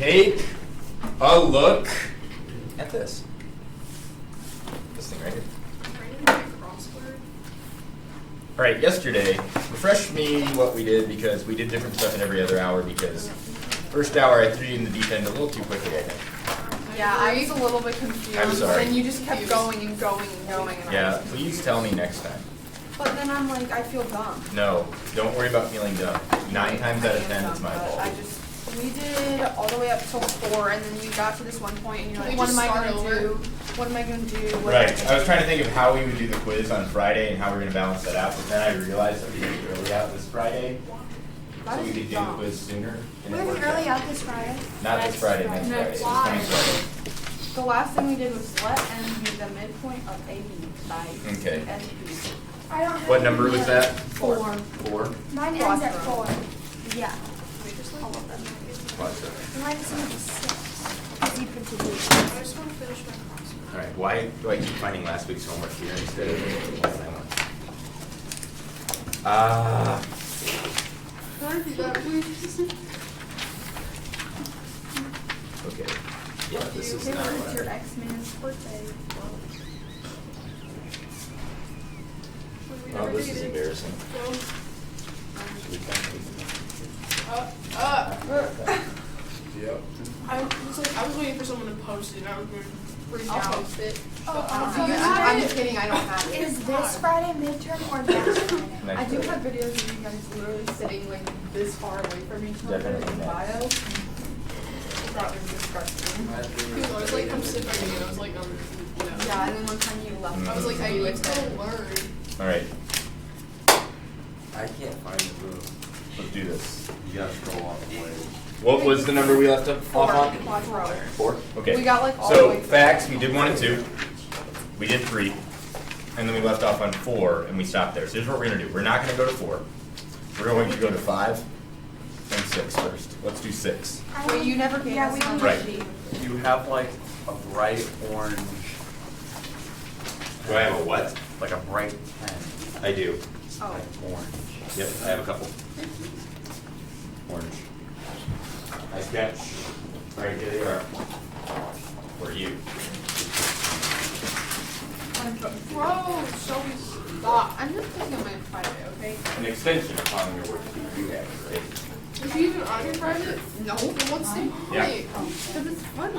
take a look at this. This thing right here. All right, yesterday, refresh me what we did because we did different stuff in every other hour because first hour I threw you in the deep end a little too quickly, I think. Yeah, I was a little bit confused. I'm sorry. And you just kept going and going and going. And Yeah, please tell me next time. But then I'm like, I feel dumb. No, don't worry about feeling dumb. 9 times out of 10, it's my fault. We did all the way up till 4, and then you got to this one point, and you're like, what am I going to do? What am I going to do? Right. I was trying to think of how we would do the quiz on Friday and how we're going to balance that out, but then I realized that we would be early out this Friday, so we could do the quiz sooner. And We're early out this Friday. Not this Friday, next Friday. This coming Friday. The last thing we did was let n be the midpoint of AB by Okay. NP. I don't have What number was that? 4. 4? Mine ends at 4. Yeah. All of them. Watch that. Mine is going to be 6. Easy for today. I just want to finish my crossword. All right. Why do I keep finding last week's homework here instead of one that one? Can I do that, please? Okay. Yeah, this is Okay, not what is what your I- X-Man's birthday? Oh, this is embarrassing. Yep. I was waiting for someone to post it, and I was going to freak I'll out. post it. Oh, I'm just kidding, I don't have it. Is this Friday midterm or next Friday? I do have videos of you guys literally sitting like this far away from each other Definitely in next. bio. That was disgusting. I was like, come sit by me, and I was like, Yeah, and then one time you left. I was like, I you need to learn. All right. I can't find the room. Let's do this. You gotta scroll all the way. What was the number we left off on? Quadro. 4? Okay. We got like all the So way. facts, we did 1 and 2. We did 3. And then we left off on 4 and we stopped there. So here's what we're gonna do. We're not gonna go to 4. We're going to go to 5 and 6 first. Let's do 6. Wait, you never gave us we number. Right. You have like a bright orange. Do I have a what? Like a bright pen. I do. Oh. Like orange. Yep, I have a couple. Orange. Nice catch. All right, here they are. For you. Bro, Shelby, stop. I'm just thinking of my Friday, okay? An extension upon your worksheet. You have it, right? Is he even on your private? No. Then what's the Yeah. point? Because it's funny.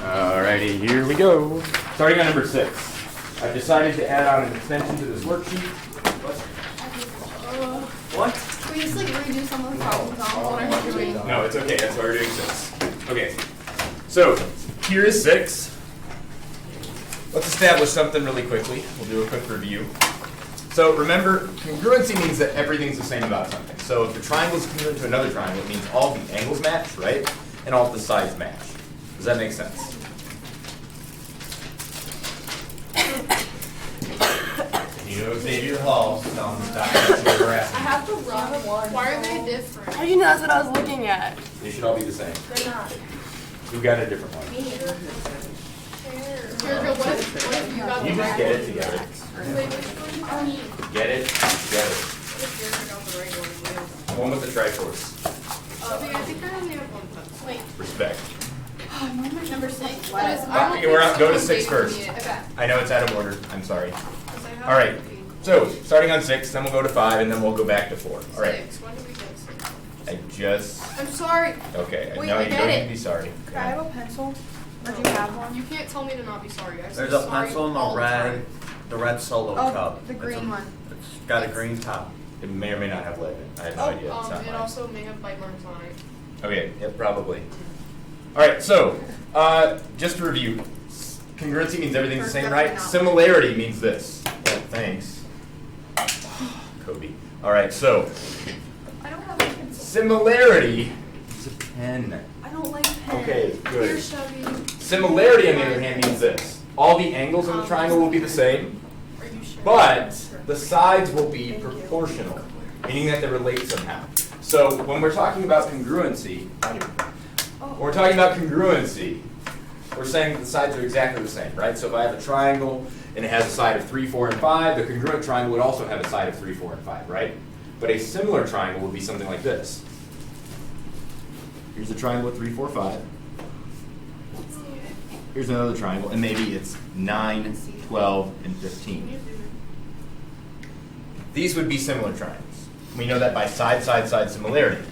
Alrighty, here we go. Starting on number 6. I've decided to add on an extension to this worksheet. What? Can we just like redo some of the problems on what I'm doing? No, it's okay. That's why we're doing 6. Okay. So, here is 6. Let's establish something really quickly. We'll do a quick review. So remember, congruency means that everything's the same about something. So if the triangle is congruent to another triangle, it means all the angles match, right? And all the sides match. Does that make sense? You know Xavier Hall, tell him to stop sexually I harassing. have to run one. Why are they different? How do you know that's what I was looking at? They should all be the same. They're not. Who got a different one? Here, what if you got You the just get it together. Wait, which one do you need? Get it? Get it. What if Jared got the right one? One with the Triforce. I think I only have one pencil. Wait. Respect. Number 6? We're out. Go to 6 first. Okay. I know it's out of order. I'm sorry. All right. So starting on 6, then we'll go to 5, and then we'll go back to 4. All right. 6. When did we get 6? I just. I'm sorry. Okay. Wait, no, I you get don't it. need to be sorry. Could I have a pencil? Or do you have one? You can't tell me to not be sorry. I say There's a sorry pencil in all the red, time. the red solo Oh, cup. the green one. It's got a green top. It may or may not have lead in it. I have no idea. It's not It mine. also may have bite marks on it. Okay. Yep. Probably. All right. So just to review, congruency means everything's the same, right? Similarity means this. Oh, thanks, Kobe. All right. So I don't have a pencil. similarity is a pen. I don't like pens. Okay. Good. Here, Shelby. Similarity, on the other hand, means this. All the angles in the triangle will be the same, Are you sure? but the sides will be proportional, meaning that they relate somehow. So when we're talking about congruency, we're saying that the sides are exactly the same, right? So if I have a triangle and it has a side of 3, 4, and 5, the congruent triangle would also have a side of 3, 4, and 5, right? But a similar triangle would be something like this. Here's a triangle with 3, 4, 5. Here's another triangle, and maybe it's 9, 12, and 15. These would be similar triangles. We know that by side, side, side similarity.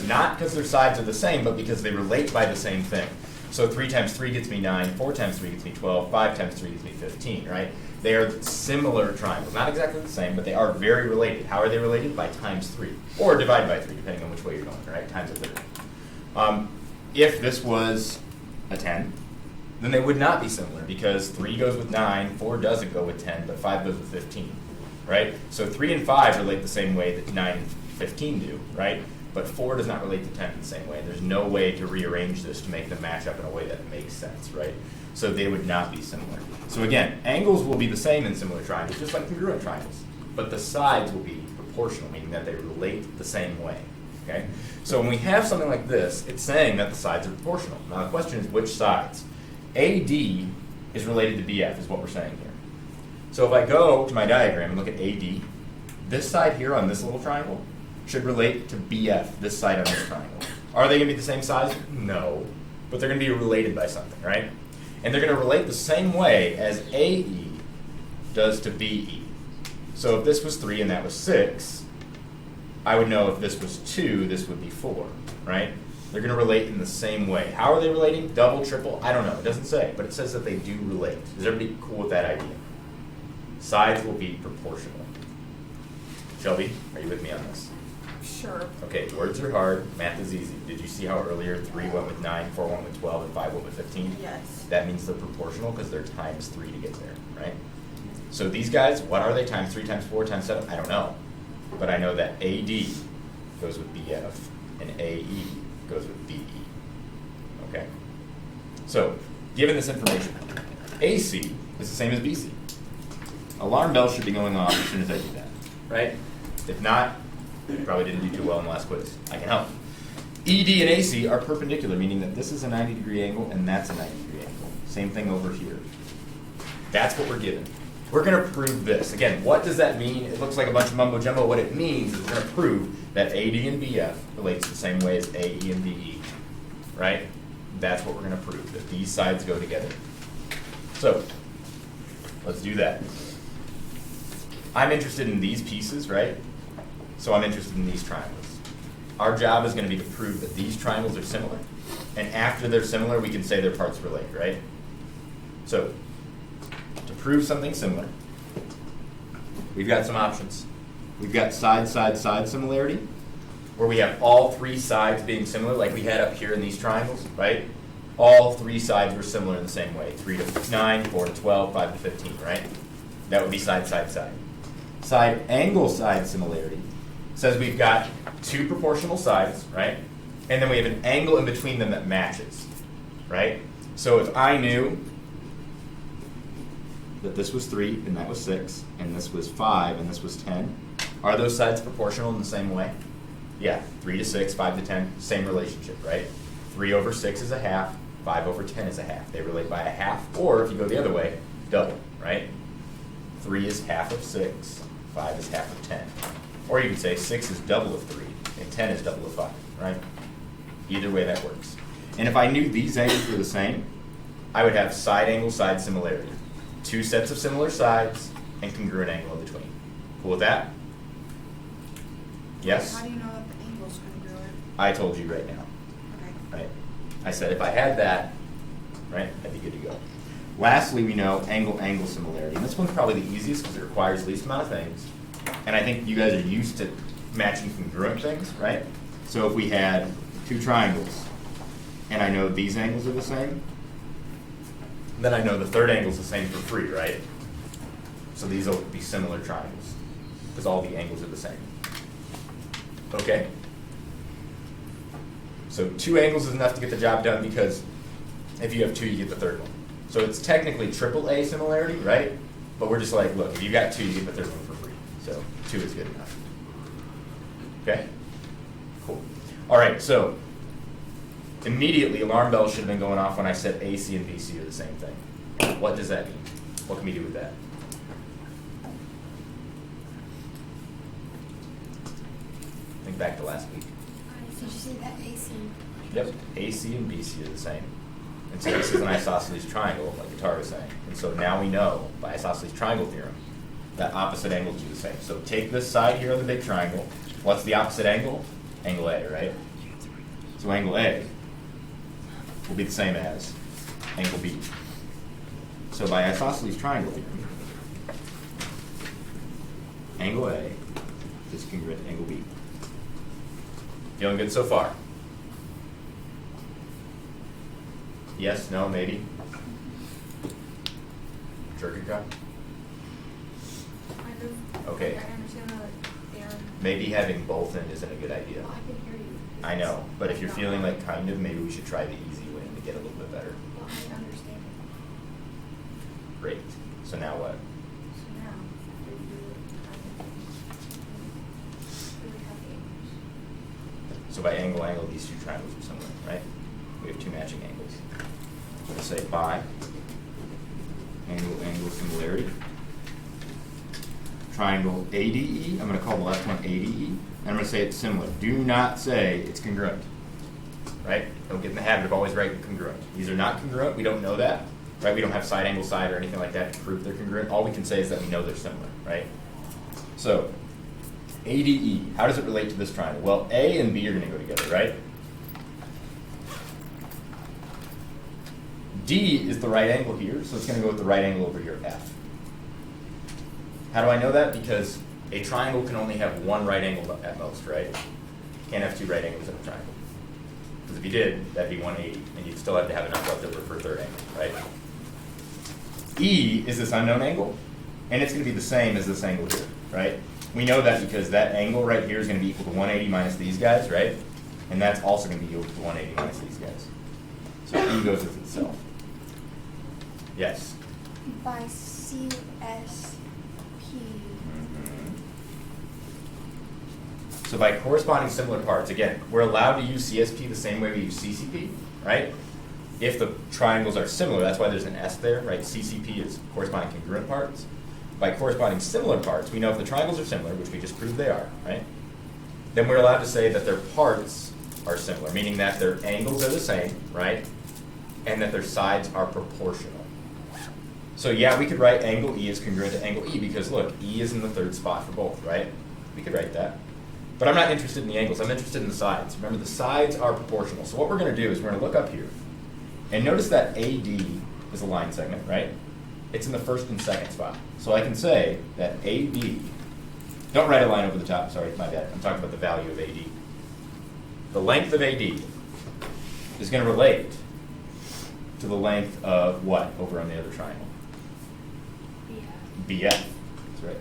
Not because their sides are the same, but because they relate by the same thing. So 3 times 3 gets me 9, 4 times 3 gets me 12, 5 times 3 gets me 15, right? They are similar triangles. Not exactly the same, but they are very related. How are they related? By times 3. Or divide by 3, depending on which way you're going, right? Times a third. If this was a 10, then they would not be similar because 3 goes with 9, 4 doesn't go with 10, but 5 goes with 15, right? So 3 and 5 relate the same way that 9 and 15 do, right? But 4 does not relate to 10 in the same way. There's no way to rearrange this to make them match up in a way that makes sense, right? So they would not be similar. So again, angles will be the same in similar triangles, just like congruent triangles. But the sides will be proportional, meaning that they relate the same way, okay? So when we have something like this, it's saying that the sides are proportional. Now the question is which sides? AD is related to BF is what we're saying here. So if I go to my diagram and look at AD, this side here on this little triangle should relate to BF, this side on this triangle. Are they going to be the same size? No. But they're going to be related by something, right? And they're going to relate the same way as AE does to BE. So if this was 3 and that was 6, I would know if this was 2, this would be 4, right? They're going to relate in the same way. How are they relating? Double, triple? I don't know. It doesn't say, but it says that they do relate. Is everybody cool with that idea? Sides will be proportional. Shelby, are you with me on this? Sure. Okay, words are hard, math is easy. Did you see how earlier 3 went with 9, 4 went with 12, and 5 went with 15? Yes. That means they're proportional because they're times 3 to get there, right? So these guys, what are they? Times 3, times 4, times 7? I don't know. But I know that AD goes with BF and AE goes with BE. Okay? So, given this information, AC is the same as BC. Alarm bells should be going off as soon as I do that, right? If not, you probably didn't do too well in the last quiz. I can help. ED and AC are perpendicular, meaning that this is a 90-degree angle and that's a 90-degree angle. Same thing over here. That's what we're given. We're going to prove this. Again, what does that mean? It looks like a bunch of mumbo-jumbo. What it means is we're going to prove that AD and BF relates the same way as AE and BE, right? That's what we're going to prove, that these sides go together. So, let's do that. I'm interested in these pieces, right? So I'm interested in these triangles. Our job is going to be to prove that these triangles are similar. And after they're similar, we can say their parts relate, right? So, to prove something similar, we've got some options. We've got side, side, side similarity, where we have all 3 sides being similar, like we had up here in these triangles, right? All 3 sides were similar in the same way. 3 to 9, 4 to 12, 5 to 15, right? That would be side, side, side. Side angle side similarity says we've got 2 proportional sides, right? And then we have an angle in between them that matches, right? So if I knew that this was 3 and that was 6 and this was 5 and this was 10, are those sides proportional in the same way? Yeah, 3 to 6, 5 to 10, same relationship, right? 3 over 6 is a half, 5 over 10 is a half. They relate by a half, or if you go the other way, double, right? 3 is half of 6, 5 is half of 10. Or you can say 6 is double of 3, and 10 is double of 5, right? Either way that works. And if I knew these angles were the same, I would have side angle side similarity. 2 sets of similar sides, and congruent angle in between. Cool with that? Yes? How do you know that the angle's congruent? I told you right now. Okay. Right? I said if I had that, right, I'd be good to go. Lastly, we know angle-angle similarity. And this one's probably the easiest because it requires the least amount of things. And I think you guys are used to matching congruent things, right? So if we had 2 triangles, and I know these angles are the same, then I know the third angle is the same for free, right? So these will be similar triangles because all the angles are the same. Okay? So 2 angles is enough to get the job done because if you have 2, you get the third one. So it's technically triple A similarity, right? But we're just like, look, if you've got 2, you get the third one for free. So 2 is good enough. Okay? Cool. All right, so immediately alarm bells should have been going off when I said AC and BC are the same thing. What does that mean? What can we do with that? Think back to last week. Did you say that AC? Yep, AC and BC are the same. And so this is an isosceles triangle, like Guitar was saying. And so now we know, by isosceles triangle theorem, that opposite angles do the same. So take this side here on the big triangle. What's the opposite angle? Angle A, right? So angle A will be the same as angle B. So by isosceles triangle theorem, angle A is congruent to angle B. Feeling good so far? Yes, no, maybe? Jerky cup? Kind of. Okay. I understand the theorem. Maybe having both in isn't a good idea. Well, I can hear you. I know, but if you're feeling like kind of, maybe we should try the easy way to get a little bit better. Well, I understand. Great. So now what? So now, we do really have the angles. So by angle, angle, these two triangles are similar, right? We have two matching angles. So we'll say by angle, angle, similarity. Triangle ADE, I'm going to call the left one ADE, and I'm going to say it's similar. Do not say it's congruent, right? Don't get in the habit of always writing congruent. These are not congruent, we don't know that, right? We don't have side angle side or anything like that to prove they're congruent. All we can say is that we know they're similar, right? So, ADE, how does it relate to this triangle? Well, A and B are going to go together, right? D is the right angle here, so it's going to go with the right angle over here, F. How do I know that? Because a triangle can only have one right angle at most, right? You can't have two right angles in a triangle. Because if you did, that'd be 180, and you'd still have to have enough left over for a third angle, right? E is this unknown angle, and it's going to be the same as this angle here, right? We know that because that angle right here is going to be equal to 180 minus these guys, right? And that's also going to be equal to 180 minus these guys. So E goes with itself. Yes? By CSP. So by corresponding similar parts, again, we're allowed to use CSP the same way we use CCP, right? If the triangles are similar, that's why there's an S there, right? CCP is corresponding congruent parts. By corresponding similar parts, we know if the triangles are similar, which we just proved they are, right? Then we're allowed to say that their parts are similar, meaning that their angles are the same, right? And that their sides are proportional. So yeah, we could write angle E is congruent to angle E because look, E is in the third spot for both, right? We could write that. But I'm not interested in the angles, I'm interested in the sides. Remember, the sides are proportional. So what we're going to do is we're going to look up here. And notice that AD is a line segment, right? It's in the first and second spot. So I can say that AD, don't write a line over the top, sorry, my bad. I'm talking about the value of AD. The length of AD is going to relate to the length of what over on the other triangle? BF. That's right.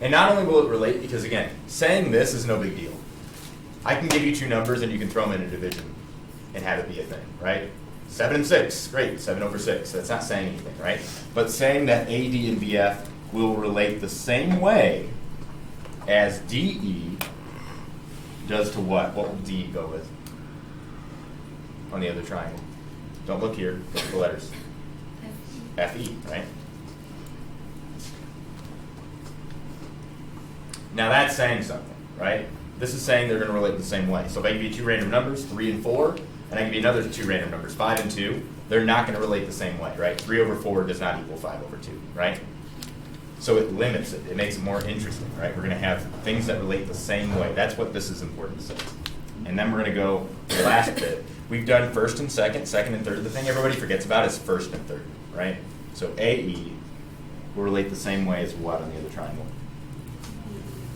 And not only will it relate, because again, saying this is no big deal. I can give you two numbers and you can throw them in a division and have it be a thing, right? 7 and 6, great, 7 over 6. That's not saying anything, right? But saying that AD and BF will relate the same way as DE does to what? What will DE go with on the other triangle? Don't look here, look at the letters. FE, right? Now that's saying something, right? This is saying they're going to relate the same way. So if I give you two random numbers, 3 and 4, and I give you another two random numbers, 5 and 2, they're not going to relate the same way, right? 3 over 4 does not equal 5 over 2, right? So it limits it. It makes it more interesting, right? We're going to have things that relate the same way. That's what this is important to say. And then we're going to go to the last bit. We've done first and second, second and third. The thing everybody forgets about is first and third, right? So AE will relate the same way as what on the other triangle?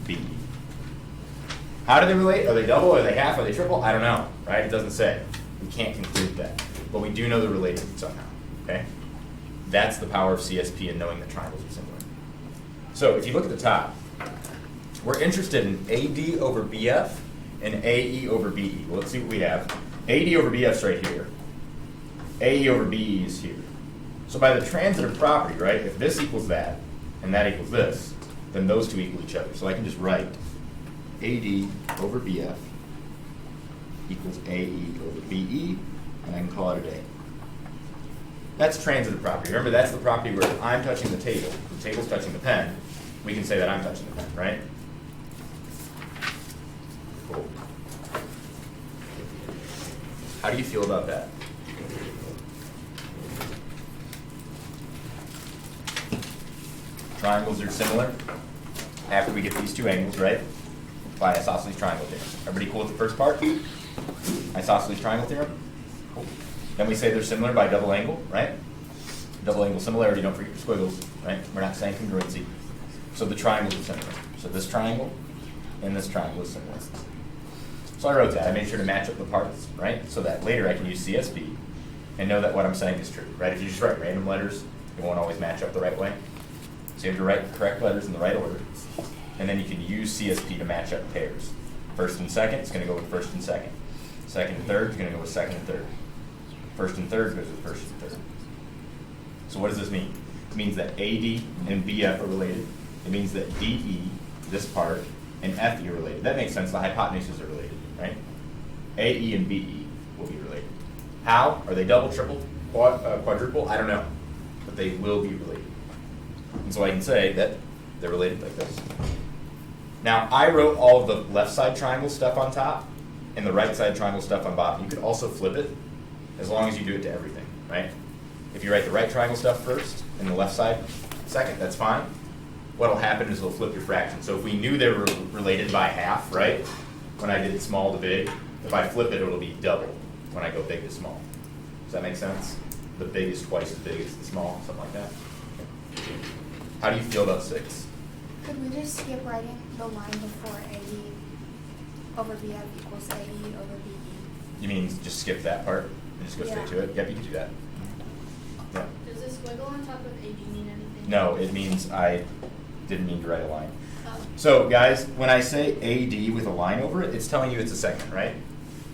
BE. How do they relate? Are they double? Are they half? Are they triple? I don't know, right? It doesn't say. We can't conclude that. But we do know they're related somehow, okay? That's the power of CSP and knowing that triangles are similar. So if you look at the top, we're interested in AD over BF and AE over BE. Well, let's see what we have. AD over BF is right here. AE over BE is here. So by the transitive property, right, if this equals that and that equals this, then those two equal each other. So I can just write AD over BF equals AE over BE, and I can call it a day. That's transitive property. Remember, that's the property where if I'm touching the table's touching the pen, we can say that I'm touching the pen, right? Cool. How do you feel about that? Triangles are similar. After we get these two angles, right? By isosceles triangle theorem. Everybody cool with the first part? Isosceles triangle theorem? Cool. Then we say they're similar by double angle, right? Double angle similarity, don't forget your squiggles, right? We're not saying congruency. So the triangles are similar. So this triangle and this triangle is similar. So I wrote that. I made sure to match up the parts, right? So that later I can use CSP and know that what I'm saying is true, right? If you just write random letters, it won't always match up the right way. So you have to write the correct letters in the right order. And then you can use CSP to match up pairs. First and second is going to go with first and second. Second and third is going to go with second and third. First and third goes with first and third. So what does this mean? It means that AD and BF are related. It means that DE, this part, and FE are related. That makes sense. The hypotenuses are related, right? AE and BE will be related. How? Are they double, triple, quadruple? I don't know. But they will be related. And so I can say that they're related like this. Now, I wrote all of the left side triangle stuff on top and the right side triangle stuff on bottom. You could also flip it as long as you do it to everything, right? If you write the right triangle stuff first and the left side second, that's fine. What'll happen is it'll flip your fraction. So if we knew they were related by half, right? When I did small to big, if I flip it, it'll be double when I go big to small. Does that make sense? The big is twice as big as the small, something like that. How do you feel about 6? Could we just skip writing the line before AD over BF equals AE over BE? You mean just skip that part and just go straight to it? Yep, you can do that. Yeah. Does this wiggle on top of AD mean anything? No, it means I didn't mean to write a line. Oh. So guys, when I say AD with a line over it, it's telling you it's a segment, right?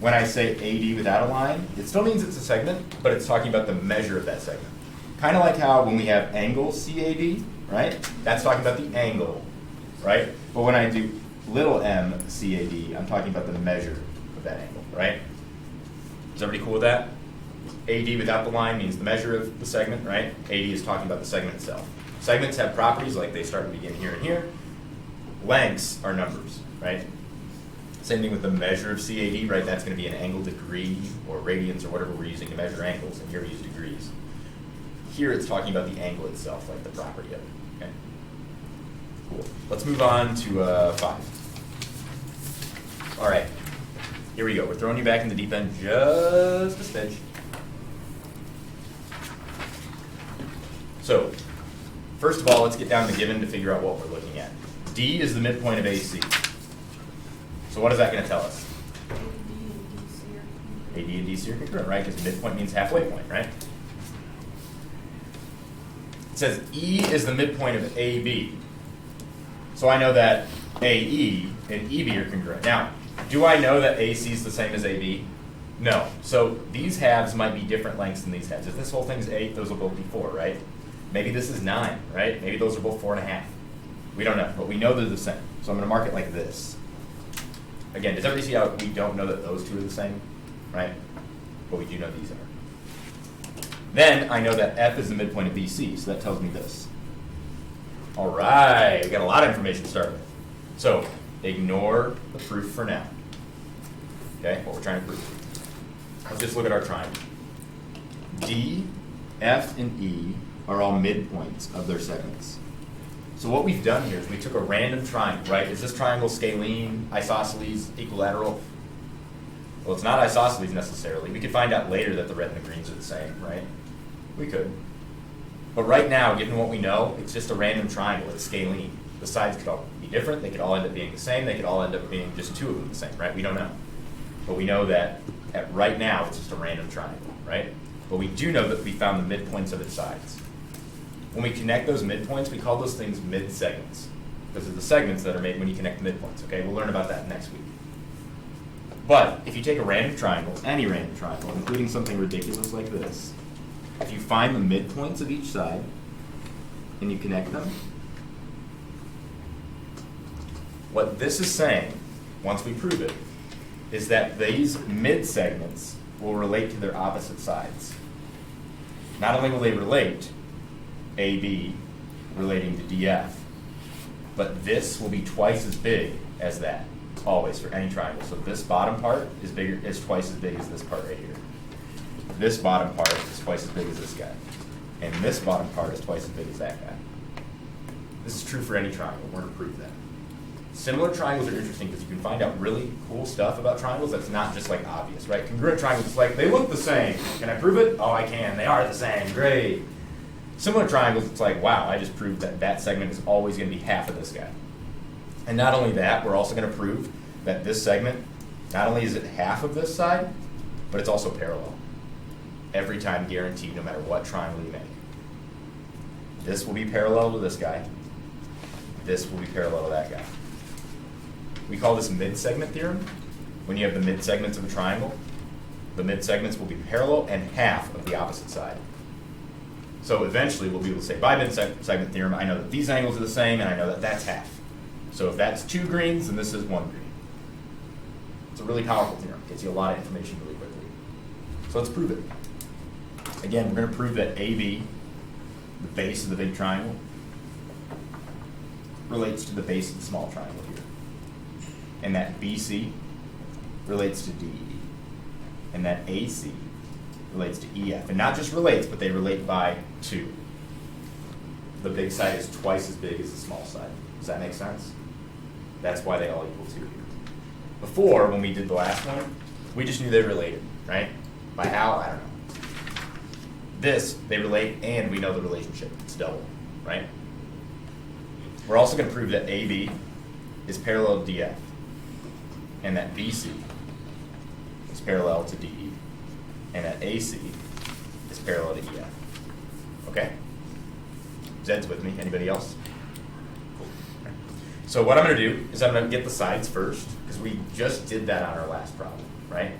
When I say AD without a line, it still means it's a segment, but it's talking about the measure of that segment. Kind of like how when we have angle CAD, right? That's talking about the angle, right? But when I do little m CAD, I'm talking about the measure of that angle, right? Is everybody cool with that? AD without the line means the measure of the segment, right? AD is talking about the segment itself. Segments have properties like they start and begin here and here. Lengths are numbers, right? Same thing with the measure of CAD, right? That's going to be an angle degree or radians or whatever we're using to measure angles, and here we use degrees. Here it's talking about the angle itself, like the property of it. Okay. Cool. Let's move on to 5. All right. Here we go. We're throwing you back in the deep end just a smidge. So, first of all, let's get down to the given to figure out what we're looking at. D is the midpoint of AC. So what is that going to tell us? AD and DC are congruent, right? Because midpoint means halfway point, right? It says E is the midpoint of AB. So I know that AE and EB are congruent. Now, do I know that AC is the same as AB? No. So these halves might be different lengths than these halves. If this whole thing's 8, those will both be 4, right? Maybe this is 9, right? Maybe those are both 4.5. We don't know, but we know they're the same. So I'm going to mark it like this. Again, does everybody see how we don't know that those two are the same, right? But we do know these are. Then I know that F is the midpoint of BC, so that tells me this. All right, we got a lot of information to start with. So ignore the proof for now. Okay, what we're trying to prove. Let's just look at our triangle. D, F, and E are all midpoints of their segments. So what we've done here is we took a random triangle, right? Is this triangle scalene, isosceles, equilateral? Well, it's not isosceles necessarily. We could find out later that the red and the greens are the same, right? We could. But right now, given what we know, it's just a random triangle. It's scalene. The sides could all be different. They could all end up being the same. They could all end up being just 2 of them the same, right? We don't know. But we know that right now, it's just a random triangle, right? But we do know that we found the midpoints of its sides. When we connect those midpoints, we call those things midsegments. Those are the segments that are made when you connect the midpoints, okay? We'll learn about that next week. But if you take a random triangle, any random triangle, including something ridiculous like this, if you find the midpoints of each side and you connect them, what this is saying, once we prove it, is that these mid-segments will relate to their opposite sides. Not only will they relate, AB relating to DF, but this will be twice as big as that. always for any triangle. So this bottom part is twice as big as this part right here. This bottom part is twice as big as this guy. And this bottom part is twice as big as that guy. This is true for any triangle. We're going to prove that. Similar triangles are interesting because you can find out really cool stuff about triangles that's not just like obvious, right? Congruent triangles, it's like, they look the same. Can I prove it? Oh, I can. They are the same. Great. Similar triangles, it's like, wow, I just proved that that segment is always going to be half of this guy. And not only that, we're also going to prove that this segment, not only is it half of this side, but it's also parallel. Every time, guaranteed, no matter what triangle you make. This will be parallel to this guy. This will be parallel to that guy. We call this midsegment theorem. When you have the midsegments of a triangle, the midsegments will be parallel and half of the opposite side. So eventually we'll be able to say, by midsegment theorem, I know that these angles are the same and I know that that's half. So if that's 2 greens, then this is 1 green. It's a really powerful theorem. Gets you a lot of information really quickly. So let's prove it. Again, we're going to prove that AB, the base of the big triangle, relates to the base of the small triangle here. And that BC relates to DE. And that AC relates to EF. And not just relates, but they relate by 2. The big side is twice as big as the small side. Does that make sense? That's why they all equal 2 here. Before, when we did the last one, we just knew they related, right? By how? I don't know. This, they relate, and we know the relationship. It's double, right? We're also going to prove that AB is parallel to DF, and that BC is parallel to DE, and that AC is parallel to EF. Okay? Zed's with me. Anybody else? Cool. Okay. So what I'm going to do is I'm going to get the sides first, because we just did that on our last problem, right?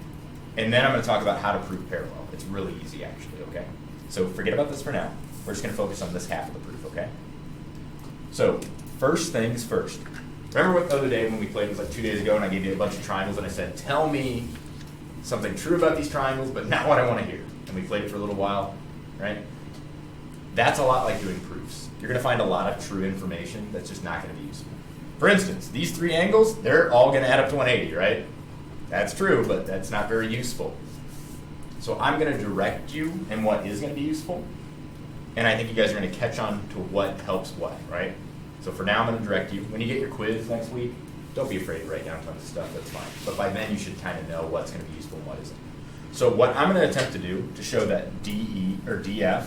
And then I'm going to talk about how to prove parallel. It's really easy, actually, okay? So forget about this for now. We're just going to focus on this half of the proof, okay? So first things first. Remember what the other day when we played, it was like 2 days ago, and I gave you a bunch of triangles, and I said, tell me something true about these triangles, but not what I want to hear. And we played it for a little while, right? That's a lot like doing proofs. You're going to find a lot of true information that's just not going to be useful. For instance, these 3 angles, they're all going to add up to 180, right? That's true, but that's not very useful. So I'm going to direct you in what is going to be useful, and I think you guys are going to catch on to what helps what, right? So for now, I'm going to direct you. When you get your quiz next week, don't be afraid to write down tons of stuff, that's fine. But by then, you should kind of know what's going to be useful and what isn't. So what I'm going to attempt to do to show that DE or DF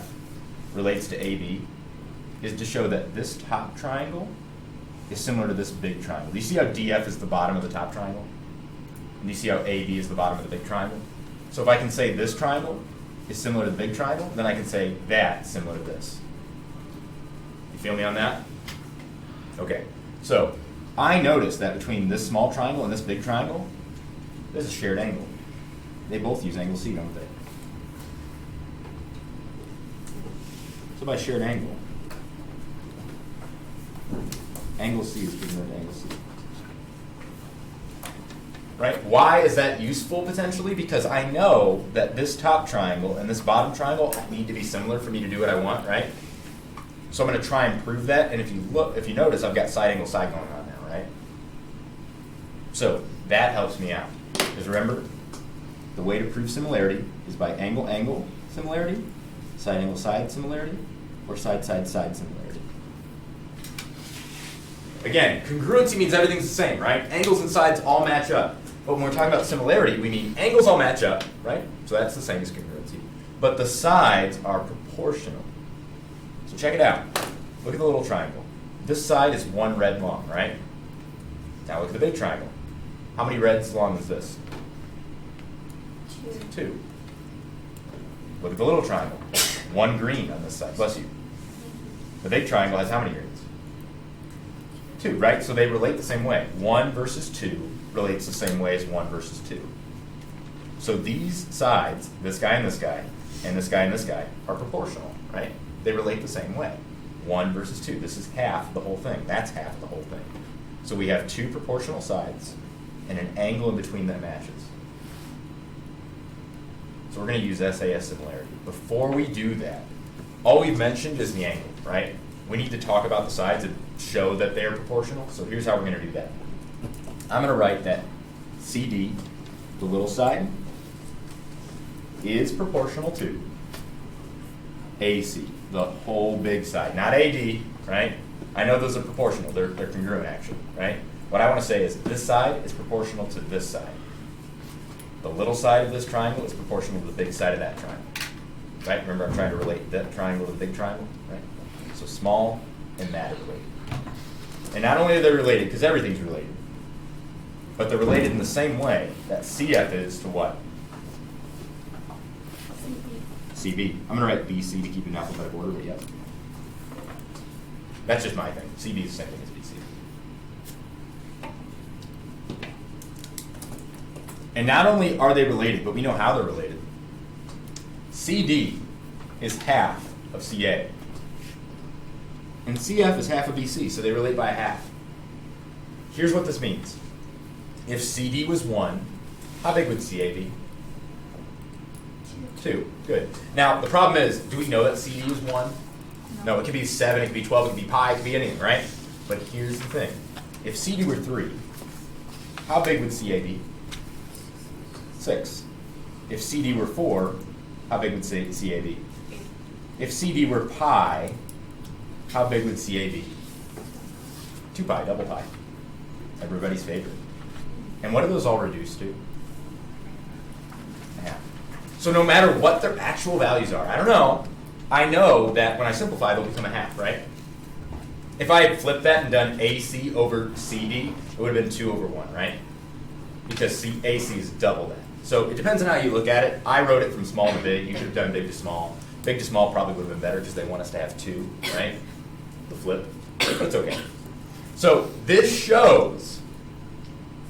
relates to AB is to show that this top triangle is similar to this big triangle. Do you see how DF is the bottom of the top triangle? And do you see how AB is the bottom of the big triangle? So if I can say this triangle is similar to the big triangle, then I can say that's similar to this. You feel me on that? Okay. So I noticed that between this small triangle and this big triangle, there's a shared angle. They both use angle C, don't they? So by shared angle, angle C is equivalent to angle C. Right? Why is that useful potentially? Because I know that this top triangle and this bottom triangle need to be similar for me to do what I want, right? So I'm going to try and prove that, and if you notice, I've got side angle side going on now, right? So that helps me out. Because remember, the way to prove similarity is by angle similarity, side angle side similarity, or side side side similarity. Again, congruency means everything's the same, right? Angles and sides all match up. But when we're talking about similarity, we mean angles all match up, right? So that's the same as congruency. But the sides are proportional. So check it out. Look at the little triangle. This side is 1 red long, right? Now look at the big triangle. How many reds long is this? 2. Look at the little triangle. 1 green on this side. Bless you. The big triangle has how many greens? 2, right? So they relate the same way. 1 versus 2 relates the same way as 1 versus 2. So these sides, this guy and this guy, and this guy and this guy, are proportional, right? They relate the same way. 1 versus 2. This is half of the whole thing. That's half of the whole thing. So we have 2 proportional sides and an angle in between that matches. So we're going to use SAS similarity. Before we do that, all we've mentioned is the angle, right? We need to talk about the sides and show that they're proportional. So here's how we're going to do that. I'm going to write that CD, the little side, is proportional to AC, the whole big side, not AD, right? I know those are proportional, they're congruent actually, right? What I want to say is this side is proportional to this side. The little side of this triangle is proportional to the big side of that triangle, right? Remember, I'm trying to relate that triangle to the big triangle, right? So small and that are related. And not only are they related, because everything's related, but they're related in the same way that CF is to what? CB. I'm going to write BC to keep it in alphabetical order, but yep. That's just my thing. CB is the same thing as BC. And not only are they related, but we know how they're related. CD is half of CA. And CF is half of BC, so they relate by a half. Here's what this means. If CD was 1, how big would CA be? 2. Good. Now, the problem is, do we know that CD is 1? No, it could be 7, it could be 12, it could be pi, it could be anything, right? But here's the thing. If CD were 3, how big would CA be? 6. If CD were 4, how big would CA be? If CD were pi, how big would CA be? 2 pi, double pi. Everybody's favorite. And what are those all reduced to? A half. So no matter what their actual values are, I don't know, I know that when I simplify, they'll become a half, right? If I had flipped that and done AC over CD, it would have been 2 over 1, right? Because AC is double that. So it depends on how you look at it. I wrote it from small to big. You should have done big to small. Big to small probably would have been better because they want us to have 2, right? The flip, but it's okay. So this shows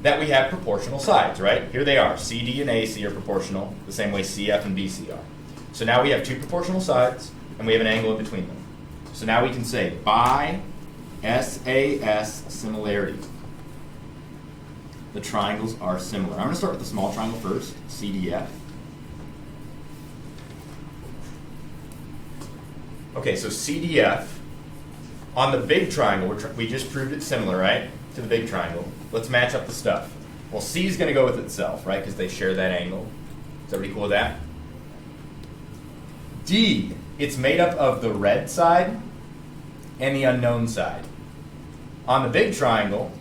that we have proportional sides, right? Here they are. CD and AC are proportional the same way CF and BC are. So now we have 2 proportional sides, and we have an angle in between them. So now we can say by SAS similarity, the triangles are similar. I'm going to start with the small triangle first, CDF. Okay, so CDF, on the big triangle, we just proved it's similar, right, to the big triangle. Let's match up the stuff. Well, C is going to go with itself, right, because they share that angle. Is everybody cool with that? D, it's made up of the red side and the unknown side. On the big triangle,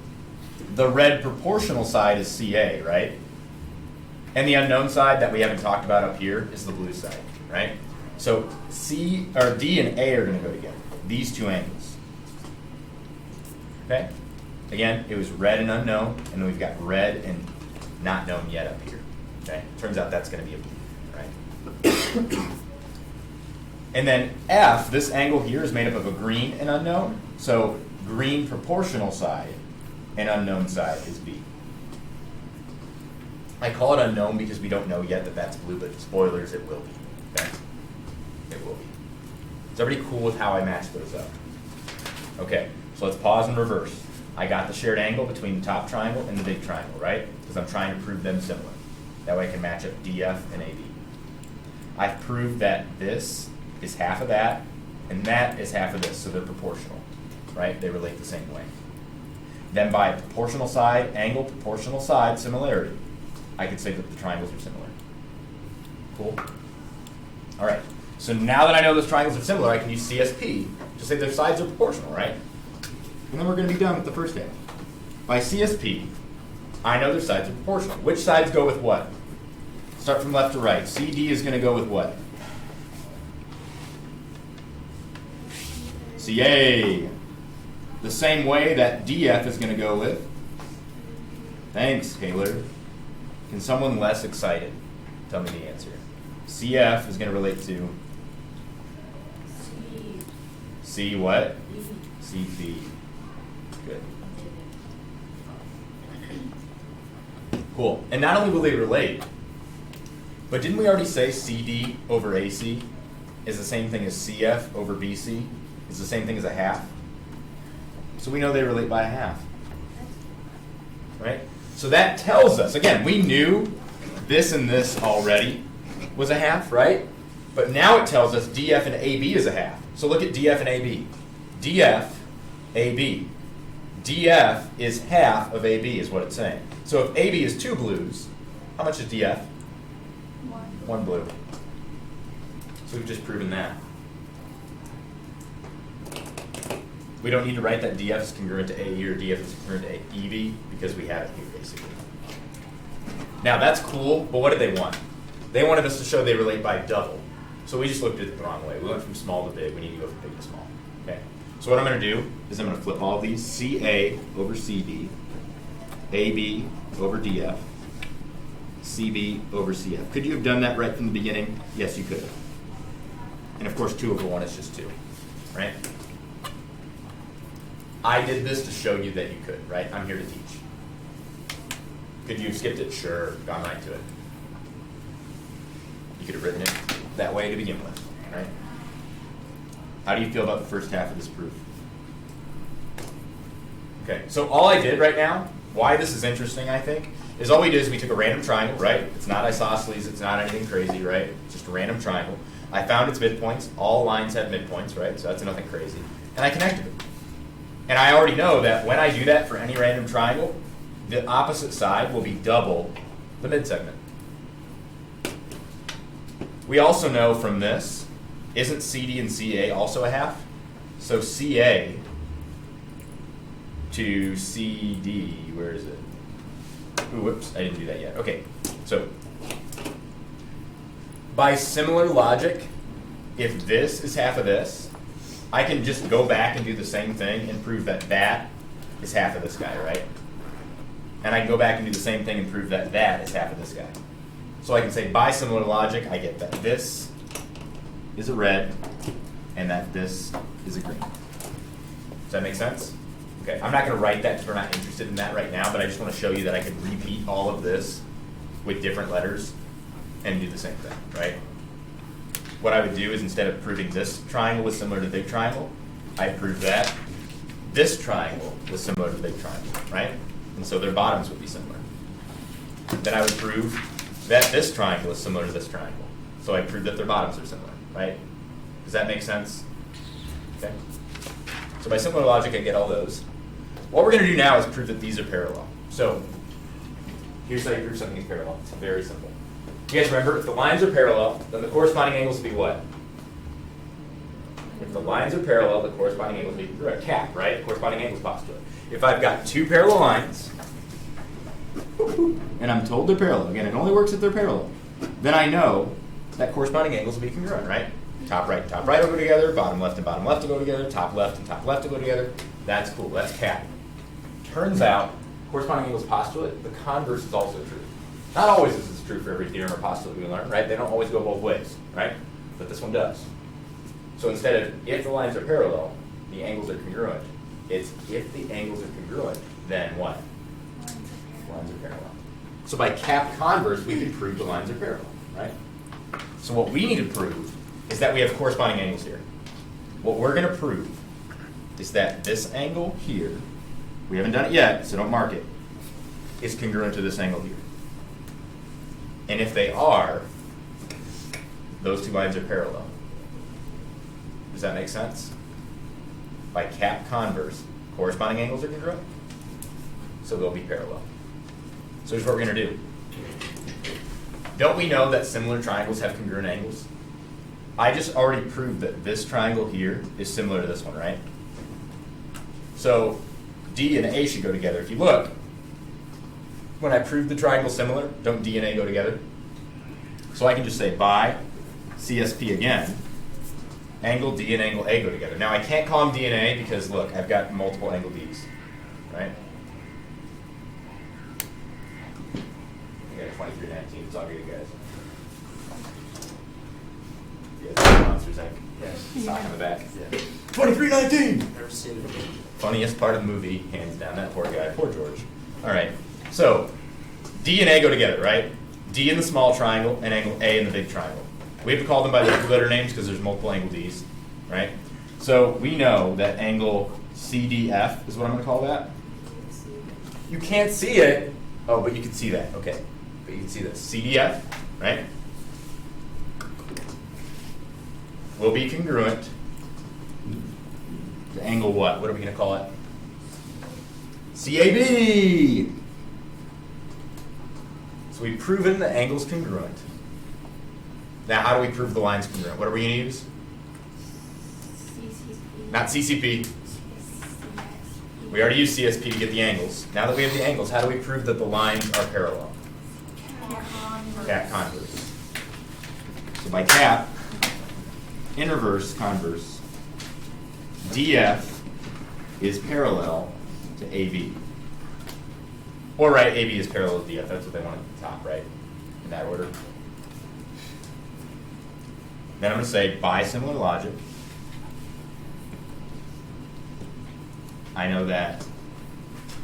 the red proportional side is CA, right? And the unknown side that we haven't talked about up here is the blue side, right? So D and A are going to go together, these 2 angles. Okay? Again, it was red and unknown, and then we've got red and not known yet up here. Okay? Turns out that's going to be a blue, right? And then F, this angle here is made up of a green and unknown. So green proportional side and unknown side is B. I call it unknown because we don't know yet that that's blue, but spoilers, it will be. Okay? It will be. Is everybody cool with how I match those up? Okay, so let's pause and reverse. I got the shared angle between the top triangle and the big triangle, right? Because I'm trying to prove them similar. That way I can match up DF and AB. I've proved that this is half of that, and that is half of this, so they're proportional, right? They relate the same way. Then by proportional side, angle, proportional side, similarity, I could say that the triangles are similar. Cool? All right, so now that I know those triangles are similar, I can use CSP to say their sides are proportional, right? And then we're going to be done with the first half. By CSP, I know their sides are proportional. Which sides go with what? Start from left to right. CD is going to go with what? CA. The same way that DF is going to go with. Thanks, Taylor. Can someone less excited tell me the answer? CF is going to relate to C what? CB. Good. Cool. And not only will they relate, but didn't we already say CD over AC is the same thing as CF over BC is the same thing as a half? So we know they relate by a half. Right? So that tells us, again, we knew this and this already was a half, right? But now it tells us DF and AB is a half. So look at DF and AB. DF, AB. DF is half of AB is what it's saying. So if AB is 2 blues, how much is DF? 1 blue. So we've just proven that. We don't need to write that DF is congruent to AE or DF is congruent to EB because we have it here basically. Now that's cool, but what did they want? They wanted us to show they relate by double. So we just looked at it the wrong way. We went from small to big. We need to go from big to small. Okay. So what I'm going to do is I'm going to flip all of these. CA over CD, AB over DF, CB over CF. Could you have done that right from the beginning? Yes, you could have. And of course, 2 over 1 is just 2, right? I did this to show you that you could, right? I'm here to teach. Could you have skipped it? Sure, gone right to it. You could have written it that way to begin with, right? How do you feel about the first half of this proof? Okay, so all I did right now, why this is interesting, I think, is all we did is we took a random triangle, right? It's not isosceles, it's not anything crazy, right? It's just a random triangle. I found its midpoints. All lines have midpoints, right? So that's nothing crazy. And I connected them. And I already know that when I do that for any random triangle, the opposite side will be double the midsegment. We also know from this, isn't CD and CA also a half? So CA to CD, where is it? Ooh, whoops, I didn't do that yet. Okay, so by similar logic, if this is half of this, I can just go back and do the same thing and prove that that is half of this guy, right? And I can go back and do the same thing and prove that that is half of this guy. So I can say by similar logic, I get that this is a red and that this is a green. Does that make sense? Okay, I'm not going to write that because we're not interested in that right now, but I just want to show you that I can repeat all of this with different letters and do the same thing, right? What I would do is instead of proving this triangle was similar to the big triangle, I prove that this triangle was similar to the big triangle, right? And so their bottoms would be similar. Then I would prove that this triangle is similar to this triangle. So I prove that their bottoms are similar, right? Does that make sense? Okay. So by similar logic, I get all those. What we're going to do now is prove that these are parallel. So here's how you prove something is parallel. It's very simple. You guys remember, if the lines are parallel, then the corresponding angles will be what? If the lines are parallel, the corresponding angles will be a cap, right? Corresponding angles postulate. If I've got 2 parallel lines, and I'm told they're parallel, again, it only works if they're parallel, then I know that corresponding angles will be congruent, right? Top right and top right will go together, bottom left and bottom left will go together, top left and top left will go together. That's cool, that's cap. Turns out, corresponding angles postulate, the converse is also true. Not always is this true for every theorem or postulate we learn, right? They don't always go both ways, right? But this one does. So instead of if the lines are parallel, the angles are congruent, it's if the angles are congruent, then what? Lines are parallel. So by cap converse, we can prove the lines are parallel, right? So what we need to prove is that we have corresponding angles here. What we're going to prove is that this angle here, we haven't done it yet, so don't mark it, is congruent to this angle here. And if they are, those 2 lines are parallel. Does that make sense? By cap converse, corresponding angles are congruent, so they'll be parallel. So here's what we're going to do. Don't we know that similar triangles have congruent angles? I just already proved that this triangle here is similar to this one, right? So D and A should go together. If you look, when I prove the triangle similar, don't D and A go together? So I can just say by CSP again, angle D and angle A go together. Now I can't call them D and A because look, I've got multiple angle Ds, right? I got a 2319, it's all good, guys. Yeah, Monsters Inc. Yes, sock on the back. Yeah. 2319! Never seen it. Funniest part of the movie, hands down, that poor guy, poor George. All right, so D and A go together, right? D in the small triangle and angle A in the big triangle. We have to call them by their letter names because there's multiple angle Ds, right? So we know that angle CDF is what I'm going to call that. You can't see it. Oh, but you can see that. Okay. But you can see this. CDF, right? Will be congruent to angle what? What are we going to call it? CAB. So we've proven the angle's congruent. Now, how do we prove the line's congruent? What are we going to use? CCP. Not CCP. CSP. We already used CSP to get the angles. Now that we have the angles, how do we prove that the lines are parallel? Cat converse. So by cat, in reverse, converse, DF is parallel to AB. Or right, AB is parallel to DF. That's what they want at the top, right? In that order. Then I'm going to say, by similar logic, I know that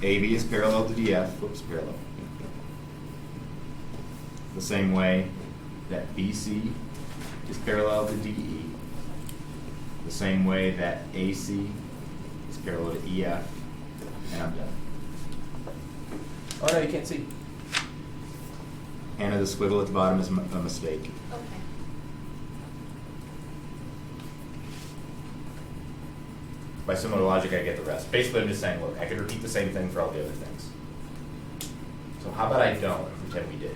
AB is parallel to DF. Whoops, parallel. The same way that BC is parallel to DE. The same way that AC is parallel to EF. And I'm done. Oh no, you can't see. Hannah, the squiggle at the bottom is a mistake. Okay. By similar logic, I get the rest. Basically, I'm just saying, look, I could repeat the same thing for all the other things. So how about I don't and pretend we did?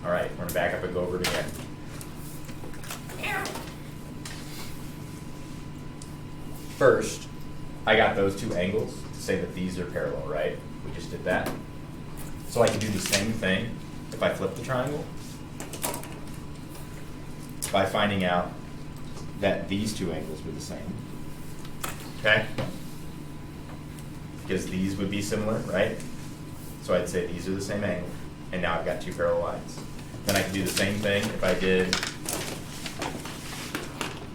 All right, we're going to back up and go over it again. First, I got those two angles to say that these are parallel, right? We just did that. So I can do the same thing if I flip the triangle by finding out that these two angles were the same. Okay? Because these would be similar, right? So I'd say these are the same angle, and now I've got two parallel lines. Then I can do the same thing if I did,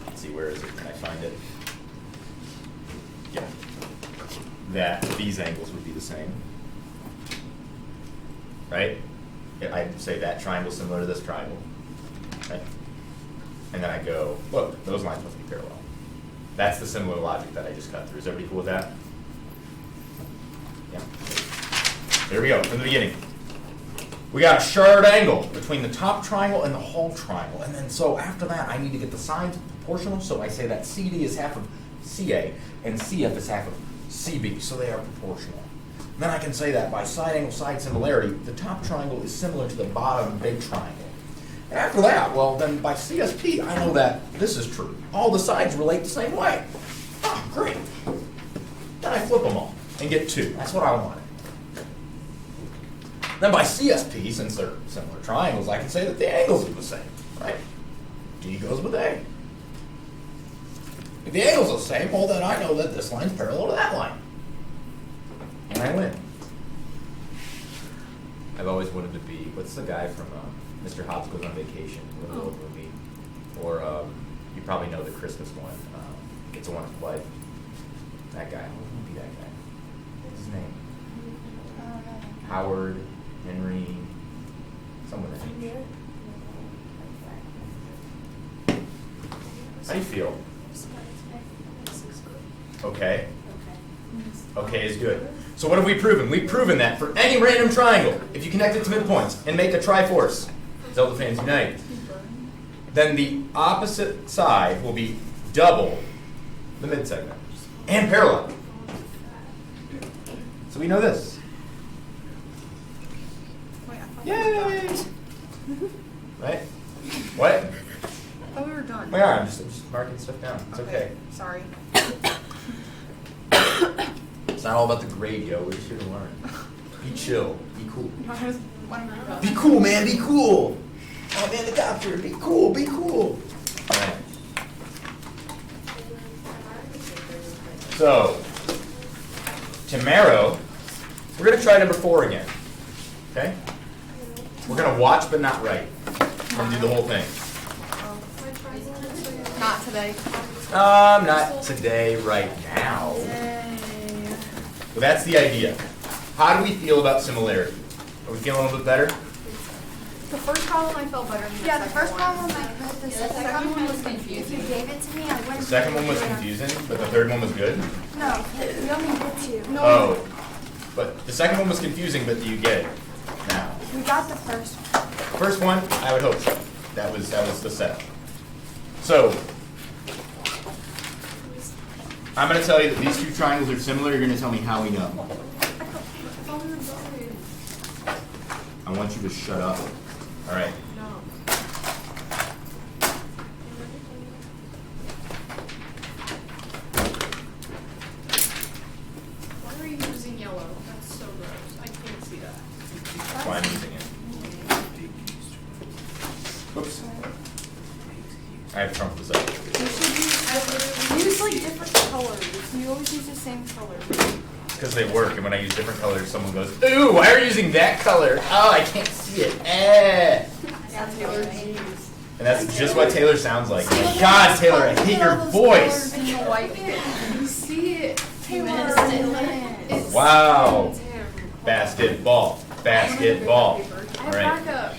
let's see, where is it? Can I find it? Yeah. That these angles would be the same. Right? I'd say that triangle similar to this triangle. Right? And then I go, look, those lines must be parallel. That's the similar logic that I just cut through. Is everybody cool with that? Yeah. There we go, from the beginning. We got a shared angle between the top triangle and the whole triangle. And then so after that, I need to get the sides proportional. So I say that CD is half of CA and CF is half of CB. So they are proportional. And then I can say that by side angle side similarity, the top triangle is similar to the bottom big triangle. And after that, well, then by CSP, I know that this is true. All the sides relate the same way. Oh, great. Then I flip them all and get 2. That's what I wanted. Then by CSP, since they're similar triangles, I can say that the angles are the same, right? D goes with A. If the angles are the same, well, then I know that this line's parallel to that line. And I win. I've always wanted to be, what's the guy from Mr. Hobbs Goes on Vacation, the little movie? Or you probably know the Christmas one, It's a Wonderful Life. That guy, who would be that guy? What's his name? Howard, Henry, someone that name. How do you feel? Okay. Okay is good. So what have we proven? We've proven that for any random triangle, if you connect it to midpoints and make a triforce, Zelda fans unite, then the opposite side will be double the midsegment and parallel. So we know this. Wait, I thought Yay! Right? What? I thought we were done. We are. I'm just marking stuff down. It's okay. Sorry. It's not all about the grade, yo. We're just here to learn. Be chill. Be cool. What Be cool, man. Be cool. Oh, man, the doctor. Be cool. Be cool. All right. So, tomorrow, we're going to try number 4 again. Okay? We're going to watch but not write. We're going to do the whole thing. Not today. Not today, right now. But that's the idea. How do we feel about similarity? Are we feeling a little bit better? The first problem I felt better than Yeah, the the second first one. problem I put, the second one was confusing. If you gave it to me, I wouldn't. The second one was confusing, but the third one was good? No, we only did 2. Oh. But the second one was confusing, but do you get it now? We got the first one. First one, I would hope so. That was the setup. So, I'm going to tell you that these two triangles are similar. You're going to tell me how we know. I want you to shut up. All right. Why are you using yellow? That's so gross. I can't see that. That's why I'm using it. Oops. I have to trump this up. Use like different colors. You always use the same color. Because they work, and when I use different colors, someone goes, ooh, why are you using that color? Oh, I can't see it. Eh. And that's just what Taylor sounds like. Oh my God, Taylor, I hate your voice. You see it. Taylor. Wow. Basketball. Basketball. All right. Backup.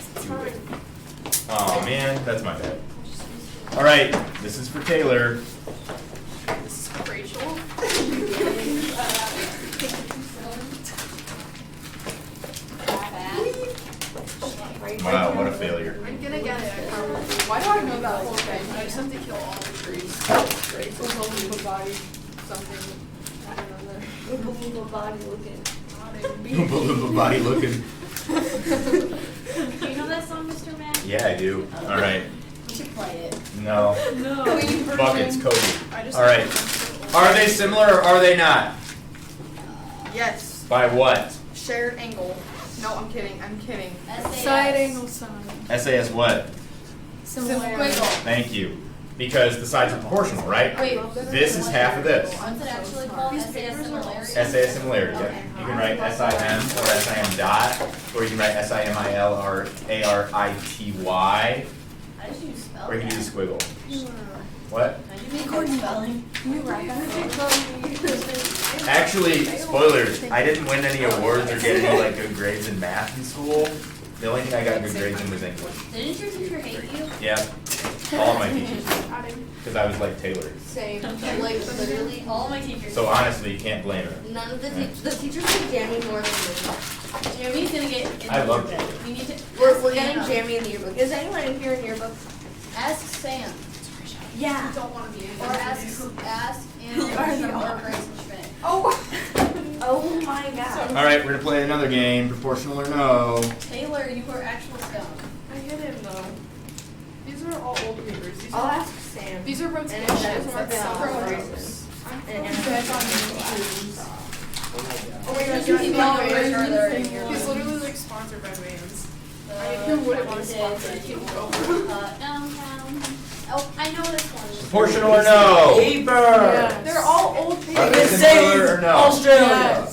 Oh, man, that's my bad. All right, this is for Taylor. This is Rachel. Wow, what a failure. I'm gonna get it. I probably. Why do I know that whole thing? I just have to kill all the trees. Great. So Oompa body something. I don't know. Oompa body looking. Oompa Loompa body looking. Do you know that song, Mr. Mac? Yeah, I do. All right. You should play it. No. No. Buckets, Cody. I just All right. Are they similar or are they not? Yes. By what? Shared angle. No, I'm kidding. I'm kidding. Side angle side. SAS what? Similarity. Thank you. Because the sides are proportional, right? Wait. This is half of this. What's it actually called? SAS Similarity? SAS similarity. Yep. You can write SIM or SIM dot, or you can write SIMIL or ARITY, How did you spell or you can that? use a squiggle. What? How did you make that spelling? Can you write that? Actually, spoilers, I didn't win any awards or get any like good grades in math in school. The only thing I got good grades in was English. Didn't your teacher hate you? Yeah, all of my teachers, because I was like Taylor. Same. Like literally all my teachers. So honestly, you can't blame her. None of the teachers like Jamie more than me. Jamie's gonna get in I the love yearbook. Jamie. We need to. We're getting Jamie in the yearbook. Is anyone in here in yearbook? Ask Sam. Yeah. I don't want to be in Or ask Ann or Grace and Schmidt. Oh my God. All right, we're gonna play another game, proportional or no. Taylor, you were actual stone. I hit him though. These are all old papers. These I'll are, ask Sam. these are And rotations. if that's These are something I'll gross. ask I'm And dead on these. Oh my God, You you keep know on where further in you're your He's life. literally like sponsored by Vans. So, Who wouldn't want to we sponsor did a kid the, over? downtown. Oh, I know this one. Proportional or no? They're all old Are papers. they similar or no? Australia.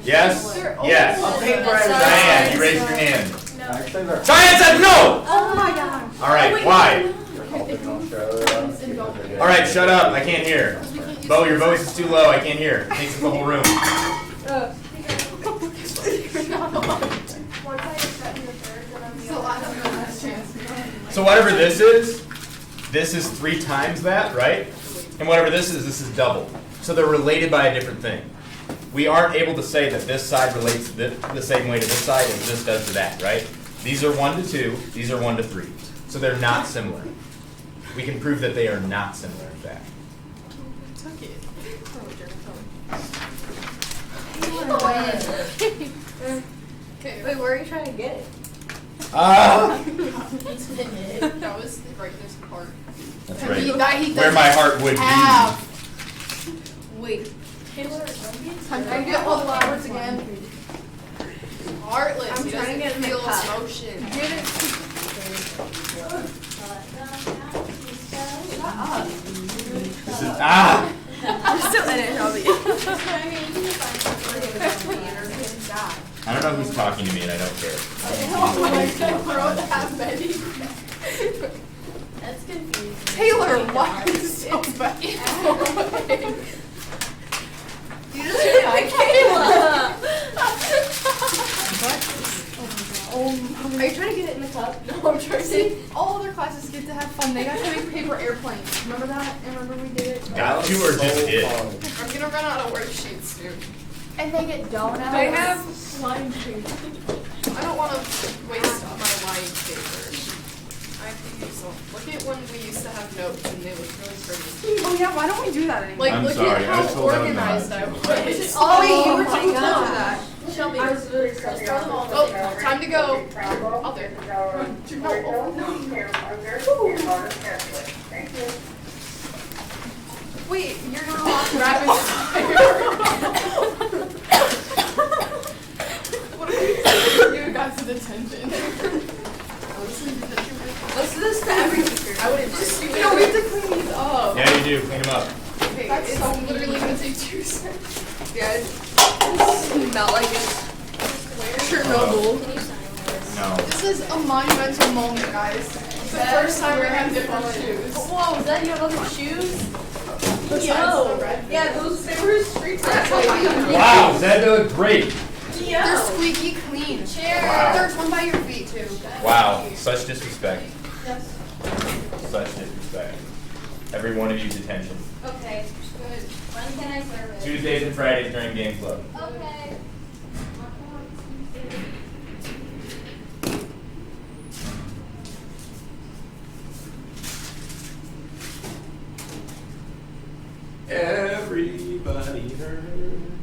Yes? They're old. Yes. A paper Diane, you raised your hand. No. Actually, they're Diane said no! Oh my God. All right, why? called in Australia. All right, shut up, I can't hear. Bo, your voice is too low, I can't hear. It takes up the whole room. So whatever this is 3 times that, right? And whatever this is double. So they're related by a different thing. We aren't able to say that this side relates the same way to this side as this does to that, right? These are 1 to 2, these are 1 to 3. So they're not similar. We can prove that they are not similar, in fact. Took it. Okay. Wait, where are you trying to get it? Ah! That was right this part. That's He- right. that he Where does my heart would be. have. Wait. I'm trying to get all the words again. Heartless. I'm He trying to doesn't get in the feel cup. emotion. Get it. This is, ah! I'm still in it, Shelby. I don't know who's talking to me and I don't care. Oh my God, bro, that many. That's confusing. Taylor, why is it so bad? You just hit Are you trying to get it in the cup? No, I'm trying to. See, all other classes get to have fun. They got to make paper airplanes. Remember that? And remember we did it? Got to or just did? I'm gonna run out of worksheets soon. And they get donuts. They have line paper. I don't want to waste my white paper. I have to use So look at when we used to have notes and it was really pretty. Oh yeah, why don't we do that anymore? Like I'm look sorry, at I how told them organized not I to. was. Oh wait, you were my too God. for that. Shelby, I just throw them all Oh, together. time to go. Out there. Wait, you're not allowed to Rapid What are we you guys' attention? Let's do this to every teacher. I wouldn't just no, we have to clean these up. Yeah, you do. Clean them up. Okay, That's it's so literally mean. gonna take 2 seconds. Yeah, it smell like it's Chernobyl. Can you sign this? No. This is a monumental moment, guys. It's the first time we have different shoes. Whoa, is that your other shoes? Besides the red. Yeah, those they were street Wow, Zed, they look great. They're squeaky clean. Wow. There's one by your feet too. Wow, such disrespect. Yes. Such disrespect. Every one of you's attention. Okay, good. When can I serve it? Tuesdays and Fridays during game club. Okay. Everybody heard.